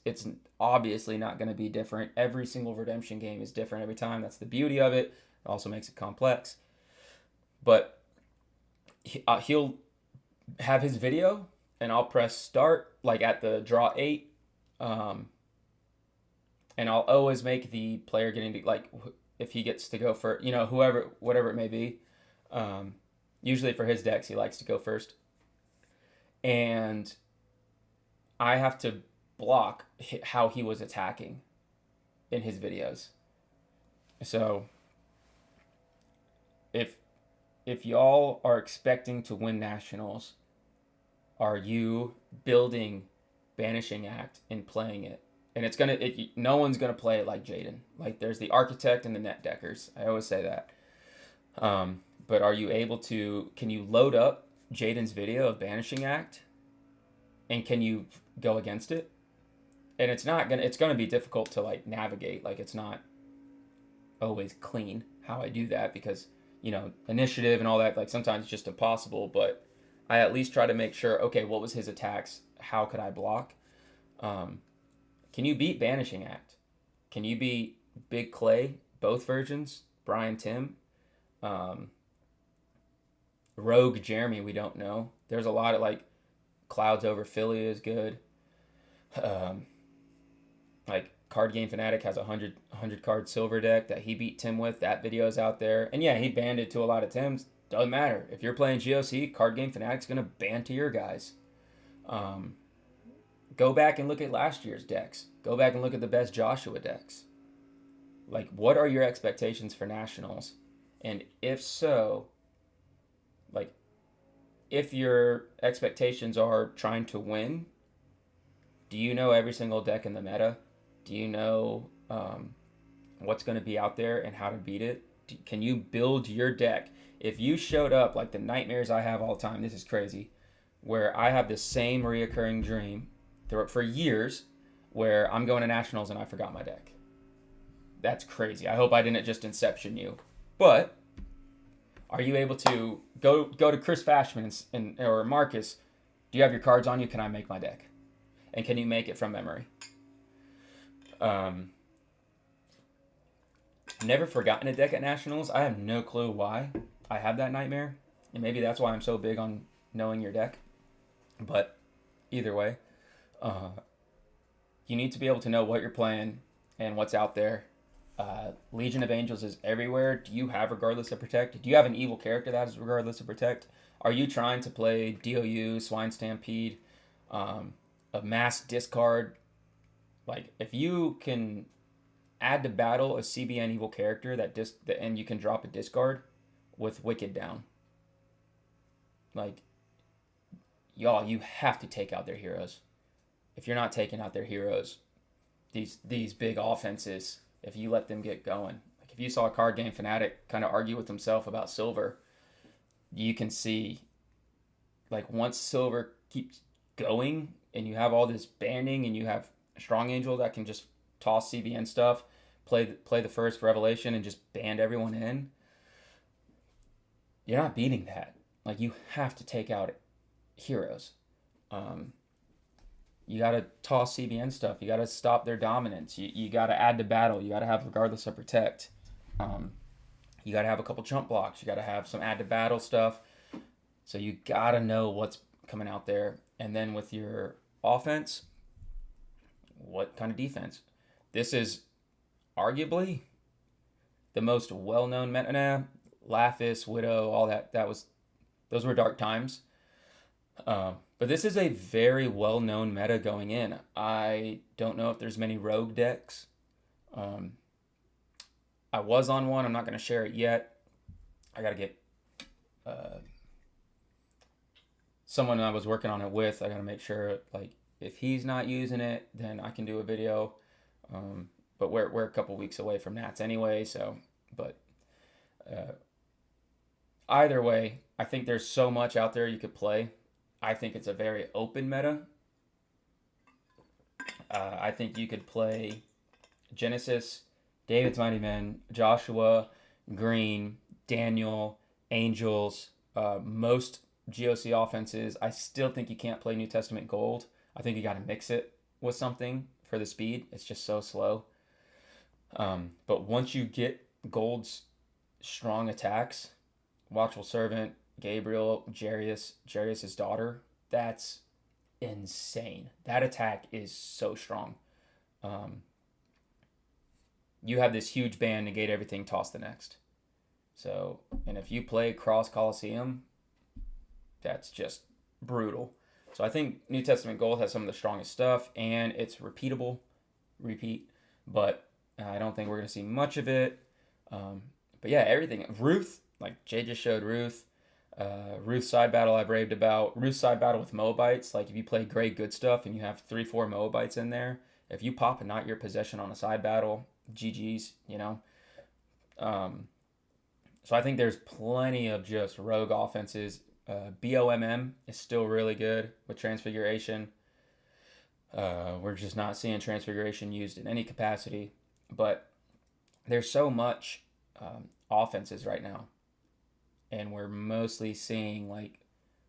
obviously not going to be different. Every single redemption game is different every time. That's the beauty of it. It also makes it complex. But he'll have his video, and I'll press start like at the draw 8. And I'll always make the player getting to, like, if he gets to go for, whoever, whatever it may be. Usually for his decks, he likes to go first. And I have to block how he was attacking in his videos. So if y'all are expecting to win nationals, are you building Banishing Act and playing it? And no one's gonna play it like Jaden. Like there's the Architect and the Net Deckers. I always say that. But are you able to? Can you load up Jaden's video of Banishing Act, and can you go against it? And it's gonna be difficult to like navigate. Like it's not always clean how I do that because initiative and all that. Like sometimes it's just impossible. But I at least try to make sure. Okay, what was his attacks? How could I block? Can you beat Banishing Act? Can you beat Big Clay? Both versions? Brian Tim? Rogue Jeremy, we don't know. There's a lot of like Clouds Over Philly is good. Like Card Game Fanatic has a 100 card silver deck that he beat Tim with. That video is out there. And yeah, he banned it to a lot of Tims. Doesn't matter. If you're playing GOC, Card Game Fanatic's going to ban to your guys. Go back and look at last year's decks. Go back and look at the best Joshua decks. Like, what are your expectations for nationals? And if so, like, if your expectations are trying to win, do you know every single deck in the meta? Do you know what's going to be out there and how to beat it? Can you build your deck? If you showed up like the nightmares I have all the time, this is crazy, where I have the same reoccurring dream for years where I'm going to nationals and I forgot my deck. That's crazy. I hope I didn't just inception you. But are you able to go to Chris Fashman or Marcus? Do you have your cards on you? Can I make my deck? And can you make it from memory? Never forgotten a deck at nationals. I have no clue why I have that nightmare. And maybe that's why I'm so big on knowing your deck. But either way, you need to be able to know what you're playing and what's out there. Legion of Angels is everywhere. Do you have Regardless of Protect? Do you have an evil character that is Regardless of Protect? Are you trying to play DOU, Swine Stampede, a mass discard? Like, if you can add to battle a CBN evil character and you can drop a discard with Wicked down. Like, y'all, you have to take out their heroes. If you're not taking out their heroes, these big offenses, if you let them get going, like if you saw a card game fanatic kind of argue with himself about silver, you can see, like, once silver keeps going and you have all this banding and you have Strong Angel that can just toss CBN stuff, play the first revelation and just band everyone in. You're not beating that. Like, you have to take out heroes. You got to toss CBN stuff. You got to stop their dominance. You got to add to battle. You got to have regardless of protect. You got to have a couple chump blocks. You got to have some add to battle stuff. So you got to know what's coming out there. And then with your offense, what kind of defense? This is arguably the most well-known meta. Laphis, Widow, all that. Those were dark times. But this is a very well-known meta going in. I don't know if there's many rogue decks. I was on one. I'm not going to share it yet. I got to get someone I was working on it with. I got to make sure, like, if he's not using it, then I can do a video. But we're a couple weeks away from Nats anyway. So, but either way, I think there's so much out there you could play. I think it's a very open meta. I think you could play Genesis, David's Mighty Men, Joshua, Green, Daniel, Angels, most GOC offenses. I still think you can't play New Testament Gold. I think you got to mix it with something for the speed. It's just so slow. But once you get Gold's strong attacks, Watchful Servant, Gabriel, Jarius' daughter, that's insane. That attack is so strong. You have this huge band, negate everything, toss the next. So, and if you play Cross Coliseum, that's just brutal. So I think New Testament Gold has some of the strongest stuff, and it's repeatable, but I don't think we're going to see much of it. But yeah, everything. Ruth, like Jay just showed Ruth. Ruth side battle I've raved about. Ruth side battle with Moabites. Like, if you play great good stuff and you have 3-4 Moabites in there, if you pop a not your possession on a side battle, GG's, you know. So I think there's plenty of just rogue offenses. BOMM is still really good with Transfiguration. We're just not seeing Transfiguration used in any capacity. But there's so much offenses right now. And we're mostly seeing, like,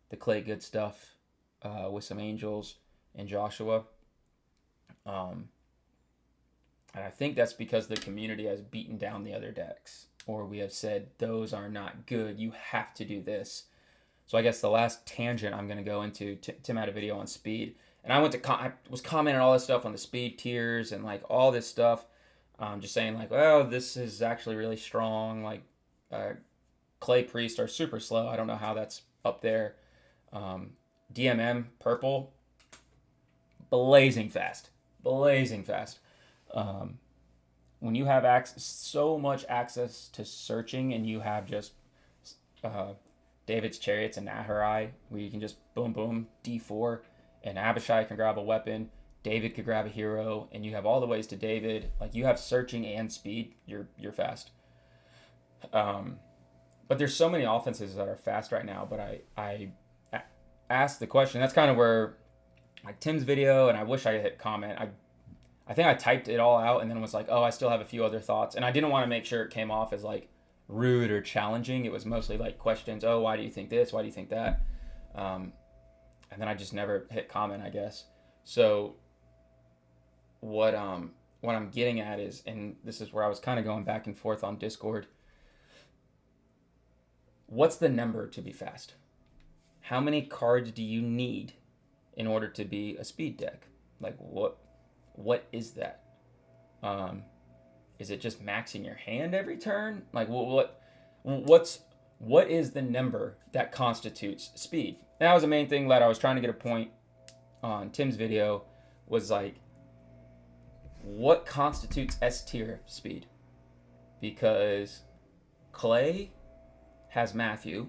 the Clay Good stuff with some Angels and Joshua. And I think that's because the community has beaten down the other decks. Or we have said, those are not good. You have to do this. So I guess the last tangent I'm going to go into, Tim had a video on speed. And I was commenting all this stuff on the speed tiers and, like, all this stuff. Just saying, like, well, this is actually really strong. Like, Clay Priest are super slow. I don't know how that's up there. DMM, purple, blazing fast. When you have so much access to searching and you have just David's Chariots and Naharai, where you can just boom, boom, D4, and Abishai can grab a weapon, David could grab a hero, and you have all the ways to David. Like, you have searching and speed, you're fast. But there's so many offenses that are fast right now. But I asked the question. That's kind of where, like, Tim's video, and I wish I had hit comment. I think I typed it all out and then was like, oh, I still have a few other thoughts. And I didn't want to make sure it came off as, like, rude or challenging. It was mostly, like, questions. Oh, why do you think this? Why do you think that? And then I just never hit comment, I guess. So what I'm getting at is, and this is where I was kind of going back and forth on Discord, what's the number to be fast? How many cards do you need in order to be a speed deck? Like, what is that? Is it just maxing your hand every turn? Like, what is the number that constitutes speed? And that was the main thing that I was trying to get a point on Tim's video, was like, what constitutes S tier speed? Because Clay has Matthew.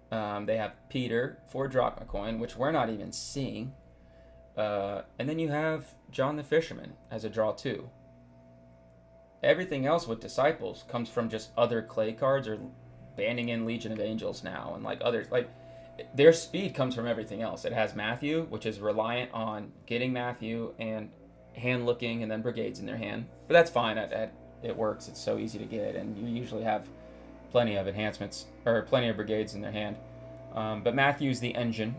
They have Peter for Drachma Coin, which we're not even seeing. And then you have John the Fisherman as a draw 2. Everything else with Disciples comes from just other Clay cards or banding in Legion of Angels now and like others. Like their speed comes from everything else. It has Matthew, which is reliant on getting Matthew and hand looking and then brigades in their hand. But that's fine. It works. It's so easy to get, and you usually have plenty of enhancements or plenty of brigades in their hand. But Matthew's the engine.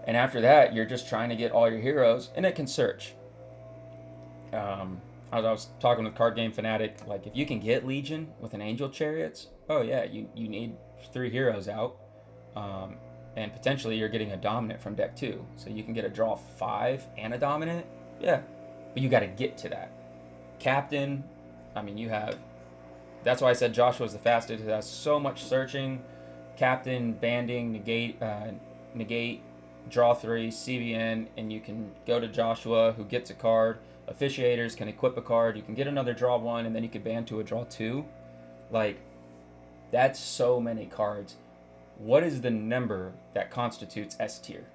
And after that, you're just trying to get all your heroes, and it can search. I was talking with Card Game Fanatic, like if you can get Legion with an Angel Chariots, oh yeah, you need 3 heroes out. And potentially you're getting a Dominant from deck 2. So you can get a draw 5 and a Dominant, yeah. But you got to get to that. Captain, I mean, you have, that's why I said Joshua's the fastest. It has so much searching. Captain, banding, negate, draw 3, CBN, and you can go to Joshua, who gets a card. Officiators can equip a card. You can get another draw 1, and then you can ban to a draw 2. Like, that's so many cards. What is the number that constitutes S tier?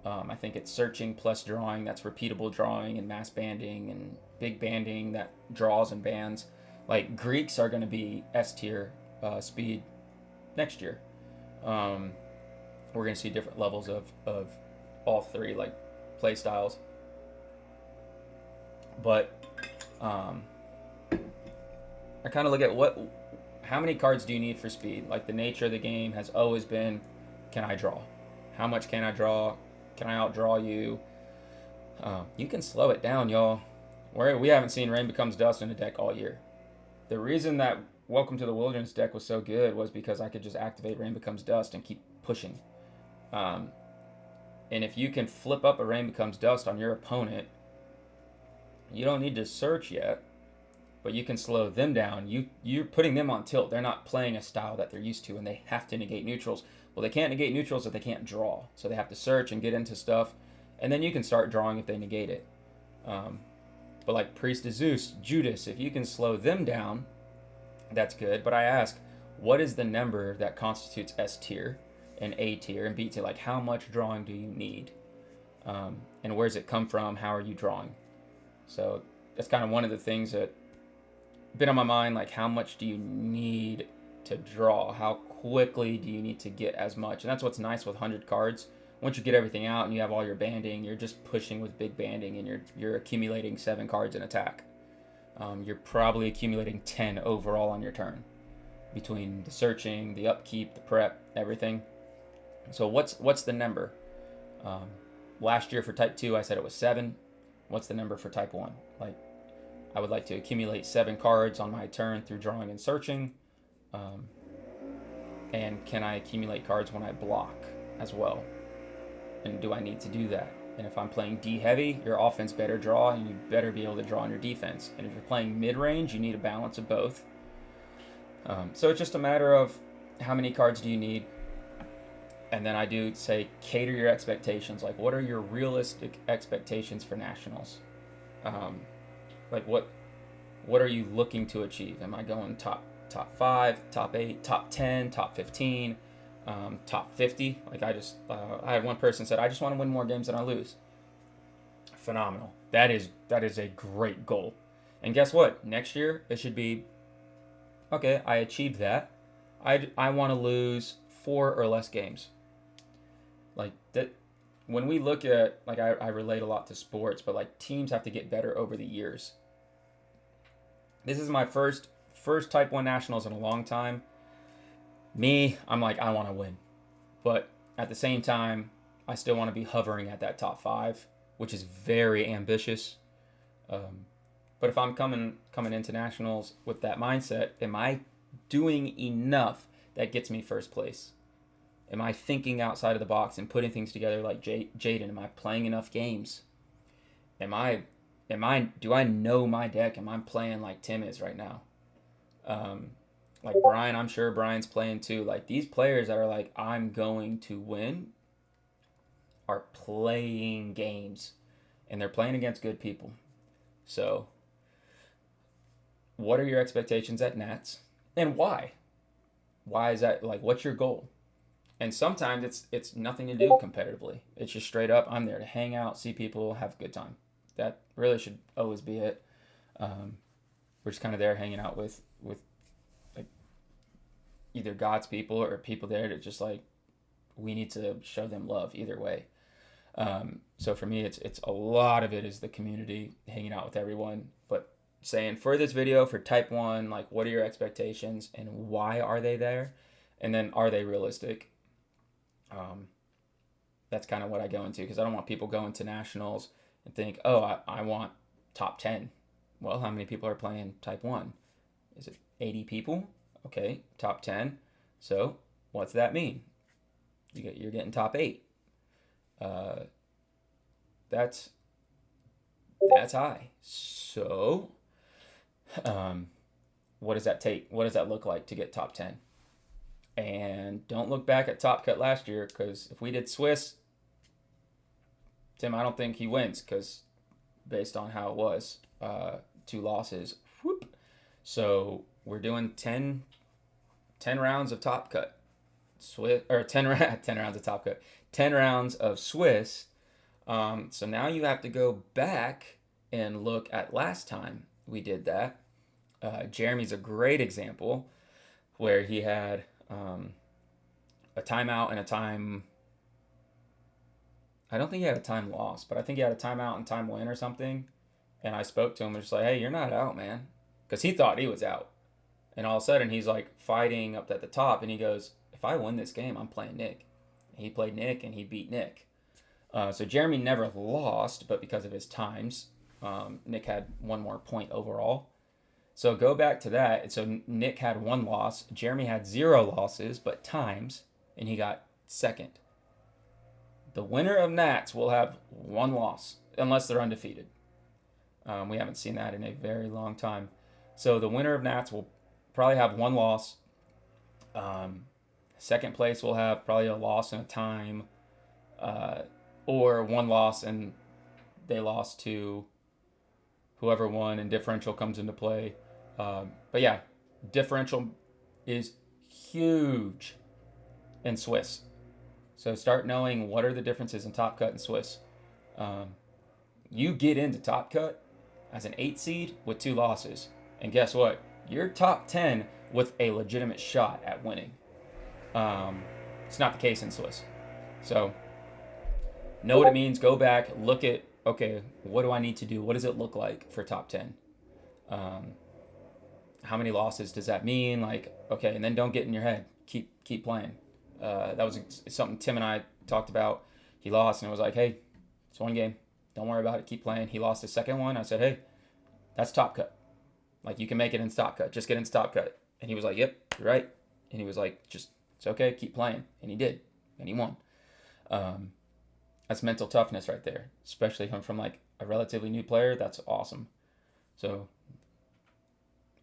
I think it's searching plus drawing. That's repeatable drawing and mass banding and big banding that draws and bans. Like, Greeks are going to be S tier speed next year. We're going to see different levels of all 3 like play styles. But I kind of look at how many cards do you need for speed? Like the nature of the game has always been, can I draw? How much can I draw? Can I outdraw you? You can slow it down, y'all. We haven't seen Rain Becomes Dust in a deck all year. The reason that Welcome to the Wilderness deck was so good was because I could just activate Rain Becomes Dust and keep pushing. And if you can flip up a Rain Becomes Dust on your opponent, you don't need to search yet, but you can slow them down. You're putting them on tilt. They're not playing a style that they're used to, and they have to negate neutrals. Well, they can't negate neutrals if they can't draw. So they have to search and get into stuff, and then you can start drawing if they negate it. But like Priest of Zeus, Judas, if you can slow them down, that's good. But I ask, what is the number that constitutes S tier and A tier and B tier? Like, how much drawing do you need? And where does it come from? How are you drawing? So that's kind of one of the things that been on my mind, like how much do you need to draw? How quickly do you need to get as much? And that's what's nice with 100 cards. Once you get everything out and you have all your banding, you're just pushing with big banding, and you're accumulating 7 cards in attack. You're probably accumulating 10 overall on your turn between the searching, the upkeep, the prep, everything. So what's the number? Last year for Type 2, I said it was 7. What's the number for Type 1? Like, I would like to accumulate 7 cards on my turn through drawing and searching. And can I accumulate cards when I block as well? And do I need to do that? And if I'm playing D heavy, your offense better draw, and you better be able to draw on your defense. And if you're playing mid-range, you need a balance of both. So it's just a matter of how many cards do you need. And then I do say cater your expectations. Like, what are your realistic expectations for nationals? Like, what are you looking to achieve? Am I going top 5, top 8, top 10, top 15, top 50? Like, I had one person said, I just want to win more games than I lose. Phenomenal. That is a great goal. And guess what? Next year it should be, okay, I achieved that. I want to lose 4 or less games. Like that, when we look at, like, I relate a lot to sports, but like teams have to get better over the years. This is my first Type 1 Nationals in a long time. I'm like, I want to win. But at the same time, I still want to be hovering at that top 5, which is very ambitious. But if I'm coming into Nationals with that mindset, am I doing enough that gets me first place? Am I thinking outside of the box and putting things together like Jaden? Am I playing enough games? Do I know my deck? Am I playing like Tim is right now? Like Brian, I'm sure Brian's playing too. Like, these players that are like, I'm going to win, are playing games. and they're playing against good people. So, what are your expectations at Nats, and why? Why is that? Like, what's your goal? And sometimes it's nothing to do competitively. It's just straight up, I'm there to hang out, see people, have a good time. That really should always be it. We're just kind of there hanging out with like either God's people or people there to just like, we need to show them love either way. So for me, it's a lot of it is the community, hanging out with everyone. But saying for this video for type 1, like, what are your expectations and why are they there? And then are they realistic? That's kind of what I go into, because I don't want people going to nationals and think, oh, I want top 10. Well, how many people are playing type 1? Is it 80 people? Okay, top 10. So what's that mean? You're getting top 8. That's high. So, what does that take? What does that look like to get top 10? And don't look back at Top Cut last year, because if we did Swiss, Tim, I don't think he wins, because based on how it was, 2 losses. Whoop. So we're doing 10 rounds of Top Cut. Swiss, or 10 rounds of Top Cut. 10 rounds of Swiss. So now you have to go back and look at last time we did that. Jeremy's a great example, where he had a timeout and a time. I don't think he had a time loss, but I think he had a timeout and time win or something. And I spoke to him and just like, hey, you're not out, man. Because he thought he was out. And all of a sudden he's like fighting up at the top, and he goes, if I win this game, I'm playing Nick. And he played Nick and he beat Nick. So Jeremy never lost, but because of his times, Nick had 1 more point overall. So go back to that. So Nick had 1 loss. Jeremy had 0 losses, but times, and he got second. The winner of Nats will have 1 loss, unless they're undefeated. We haven't seen that in a very long time. So the winner of Nats will probably have 1 loss. Second place will have probably a loss and a time, or 1 loss and they lost to whoever won, and differential comes into play. But yeah, differential is huge in Swiss. So start knowing what are the differences in Top Cut and Swiss. You get into Top Cut as an 8 seed with 2 losses. And guess what? You're top 10 with a legitimate shot at winning. It's not the case in Swiss. So know what it means. Go back, look at, okay, what do I need to do? What does it look like for top 10? How many losses does that mean? Like, okay, and then don't get in your head. Keep playing. That was something Tim and I talked about. He lost, and it was like, hey, it's 1 game. Don't worry about it. Keep playing. He lost his second one. I said, hey, that's Top Cut. Like, you can make it in Top Cut. Just get in Top Cut. And he was like, yep, you're right. And he was like, just, it's okay. Keep playing. And he did. And he won. That's mental toughness right there, especially from like a relatively new player. That's awesome. So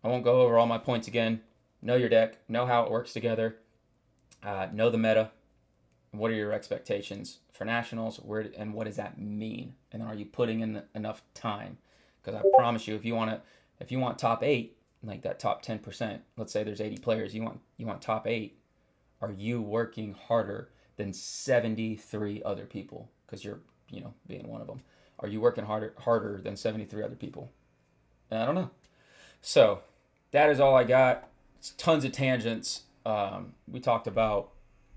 I won't go over all my points again. Know your deck. Know how it works together. Know the meta. What are your expectations for nationals? And what does that mean? And then are you putting in enough time? Because I promise you, if you want top 8, like that top 10%, let's say there's 80 players, you want top 8. Are you working harder than 73 other people? Because you're being one of them. Are you working harder than 73 other people? And I don't know. So that is all I got. It's tons of tangents. We talked about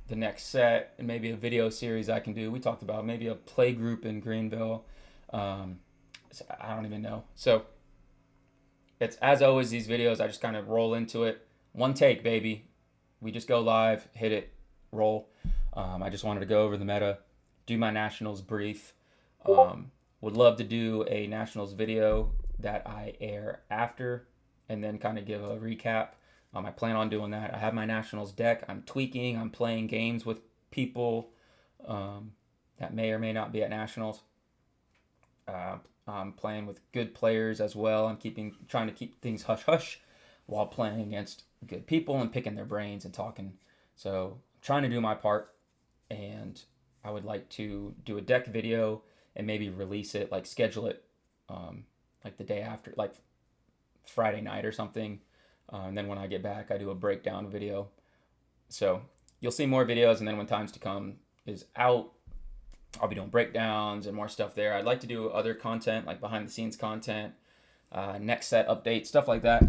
the next set and maybe a video series I can do. We talked about maybe a play group in Greenville. I don't even know. So it's, as always, these videos, I just kind of roll into it. 1 take, baby. We just go live, hit it, roll. I just wanted to go over the meta, do my nationals brief. Would love to do a nationals video that I air after, and then kind of give a recap. I plan on doing that. I have my nationals deck. I'm tweaking. I'm playing games with people that may or may not be at nationals. I'm playing with good players as well. I'm trying to keep things hush hush while playing against good people and picking their brains and talking. So I'm trying to do my part, and I would like to do a deck video and maybe release it, like schedule it, like the day after, like Friday night or something. And then when I get back, I do a breakdown video. So you'll see more videos, and then when Times to Come is out, I'll be doing breakdowns and more stuff there. I'd like to do other content, like behind the scenes content, next set updates, stuff like that.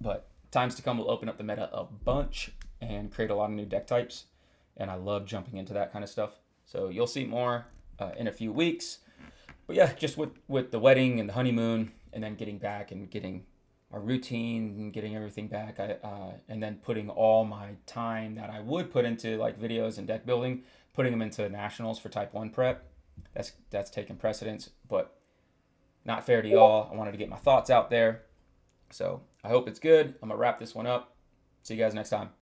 But Times to Come will open up the meta a bunch and create a lot of new deck types. And I love jumping into that kind of stuff. So you'll see more in a few weeks. But yeah, just with the wedding and the honeymoon, and then getting back and getting our routine and getting everything back, and then putting all my time that I would put into like videos and deck building, putting them into nationals for Type 1 prep. That's taken precedence, but not fair to y'all. I wanted to get my thoughts out there. So I hope it's good. I'm going to wrap this one up. See you guys next time.